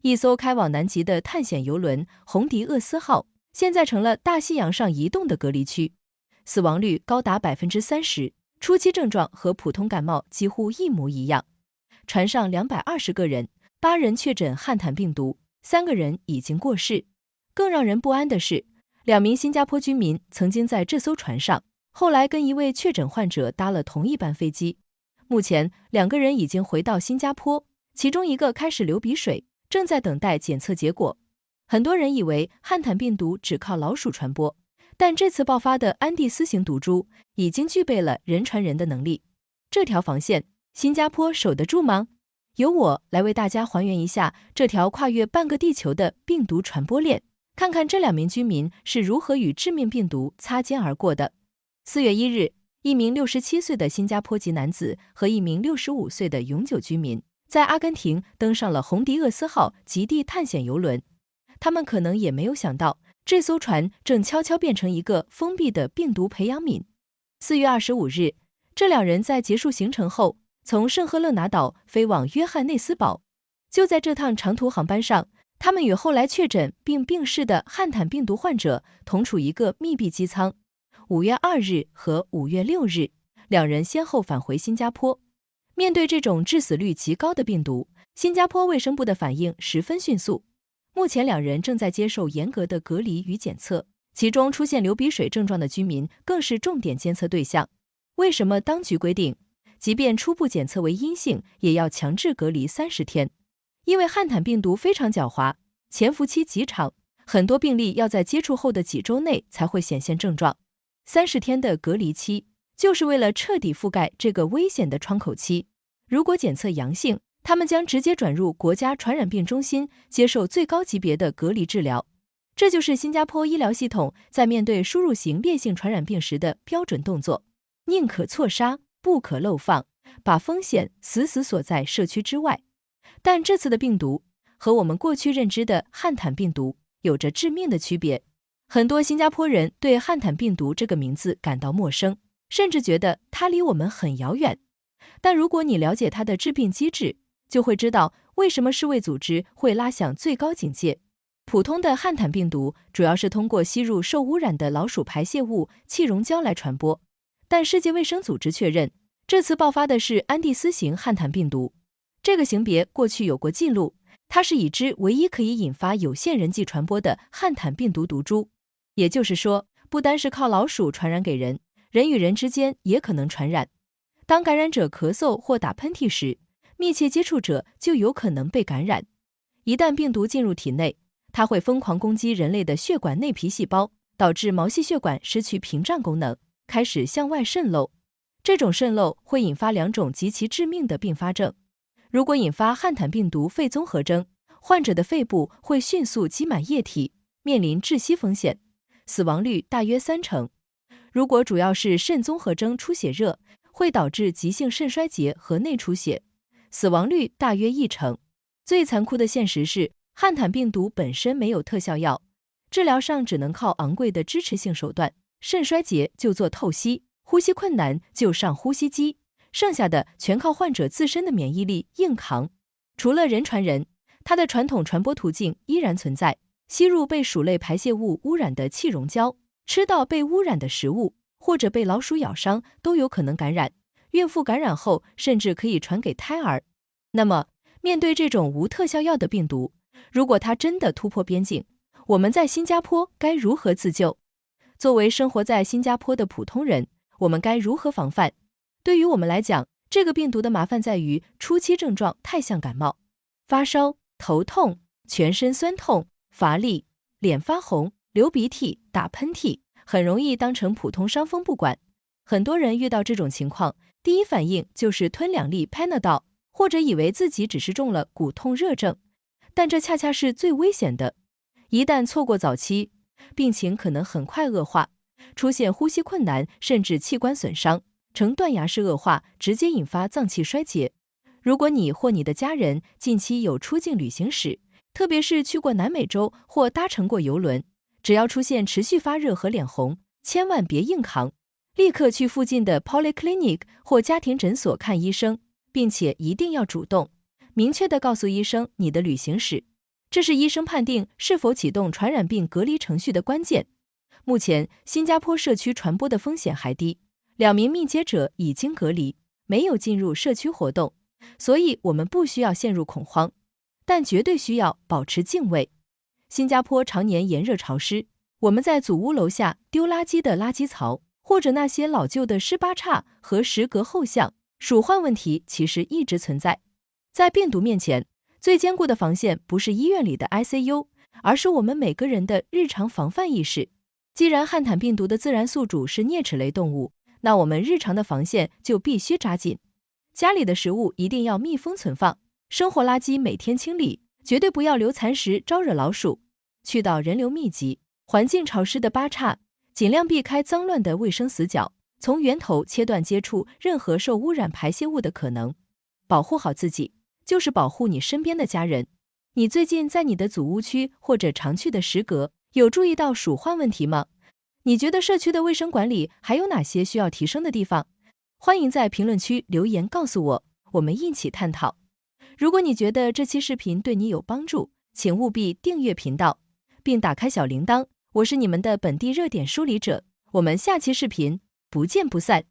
一艘开往南极的探险游轮红迪厄斯号，现在成了大西洋上移动的隔离区，死亡率高达 30%， 初期症状和普通感冒几乎一模一样。船上220个人，8人确诊汉坦病毒，3个人已经过世。更让人不安的是，2名新加坡居民曾经在这艘船上，后来跟一位确诊患者搭了同一班飞机。目前2个人已经回到新加坡，其中1个开始流鼻水，正在等待检测结果。很多人以为汉坦病毒只靠老鼠传播，但这次爆发的安第斯型毒株已经具备了人传人的能力。这条防线，新加坡守得住吗？由我来为大家还原一下这条跨越半个地球的病毒传播链，看看这2名居民是如何与致命病毒擦肩而过的。4月1日，一名67岁的新加坡籍男子和一名65岁的永久居民在阿根廷登上了红迪厄斯号极地探险游轮。他们可能也没有想到，这艘船正悄悄变成一个封闭的病毒培养皿。4月25日，这2人在结束行程后，从圣赫勒拿岛飞往约翰内斯堡。就在这趟长途航班上，他们与后来确诊并病逝的汉坦病毒患者同处一个密闭机舱。5月2日和5月6日，2人先后返回新加坡。面对这种致死率极高的病毒，新加坡卫生部的反应十分迅速。目前2人正在接受严格的隔离与检测，其中出现流鼻水症状的居民更是重点监测对象。为什么当局规定，即便初步检测为阴性，也要强制隔离30天？因为汉坦病毒非常狡猾，潜伏期极长，很多病例要在接触后的几周内才会显现症状。30天的隔离期，就是为了彻底覆盖这个危险的窗口期。如果检测阳性，他们将直接转入国家传染病中心接受最高级别的隔离治疗。这就是新加坡医疗系统在面对输入型烈性传染病时的标准动作，宁可错杀，不可漏放，把风险死死锁在社区之外。但这次的病毒和我们过去认知的汉坦病毒有着致命的区别。很多新加坡人对汉坦病毒这个名字感到陌生，甚至觉得它离我们很遥远。但如果你了解它的致病机制，就会知道为什么世卫组织会拉响最高警戒。普通的汉坦病毒主要是通过吸入受污染的老鼠排泄物气溶胶来传播，但世界卫生组织确认，这次爆发的是安第斯型汉坦病毒。这个型别过去有过记录，它是已知唯一可以引发有限人际传播的汉坦病毒毒株。也就是说，不单是靠老鼠传染给人，人与人之间也可能传染。当感染者咳嗽或打喷嚏时，密切接触者就有可能被感染。一旦病毒进入体内，它会疯狂攻击人类的血管内皮细胞，导致毛细血管失去屏障功能，开始向外渗漏。这种渗漏会引发2种极其致命的并发症。如果引发汉坦病毒肺综合征，患者的肺部会迅速积满液体，面临窒息风险，死亡率大约30%。如果主要是肾综合征出血热，会导致急性肾衰竭和内出血，死亡率大约1%。最残酷的现实是，汉坦病毒本身没有特效药，治疗上只能靠昂贵的支持性手段，肾衰竭就做透析，呼吸困难就上呼吸机，剩下的全靠患者自身的免疫力硬扛。除了人传人，它的传统传播途径依然存在，吸入被鼠类排泄物污染的气溶胶，吃到被污染的食物，或者被老鼠咬伤都有可能感染。孕妇感染后甚至可以传给胎儿。那么，面对这种无特效药的病毒，如果它真的突破边境，我们在新加坡该如何自救？作为生活在新加坡的普通人，我们该如何防范？对于我们来讲，这个病毒的麻烦在于初期症状太像感冒，发烧、头痛、全身酸痛、乏力、脸发红、流鼻涕、打喷嚏，很容易当成普通伤风不管。很多人遇到这种情况，第一反应就是吞2粒 Panadol， 或者以为自己只是中了骨痛热症，但这恰恰是最危险的。一旦错过早期，病情可能很快恶化，出现呼吸困难，甚至器官损伤，呈断崖式恶化，直接引发脏器衰竭。如果你或你的家人近期有出境旅行史，特别是去过南美洲或搭乘过邮轮，只要出现持续发热和脸红，千万别硬扛，立刻去附近的 Polyclinic 或家庭诊所看医生，并且一定要主动、明确地告诉医生你的旅行史。这是医生判定是否启动传染病隔离程序的关键。目前，新加坡社区传播的风险还低，2名密接者已经隔离，没有进入社区活动，所以我们不需要陷入恐慌，但绝对需要保持敬畏。新加坡常年炎热潮湿，我们在祖屋楼下丢垃圾的垃圾槽，或者那些老旧的湿八叉和食隔后巷，鼠患问题其实一直存在。在病毒面前，最坚固的防线不是医院里的 ICU， 而是我们每个人的日常防范意识。既然汉坦病毒的自然宿主是啮齿类动物，那我们日常的防线就必须扎紧。家里的食物一定要密封存放，生活垃圾每天清理，绝对不要留残食招惹老鼠。去到人流密集、环境潮湿的八岔，尽量避开脏乱的卫生死角，从源头切断接触任何受污染排泄物的可能。保护好自己，就是保护你身边的家人。你最近在你的祖屋区或者常去的食阁，有注意到鼠患问题吗？你觉得社区的卫生管理还有哪些需要提升的地方？欢迎在评论区留言告诉我，我们一起探讨。如果你觉得这期视频对你有帮助，请务必订阅频道，并打开小铃铛。我是你们的本地热点梳理者，我们下期视频不见不散。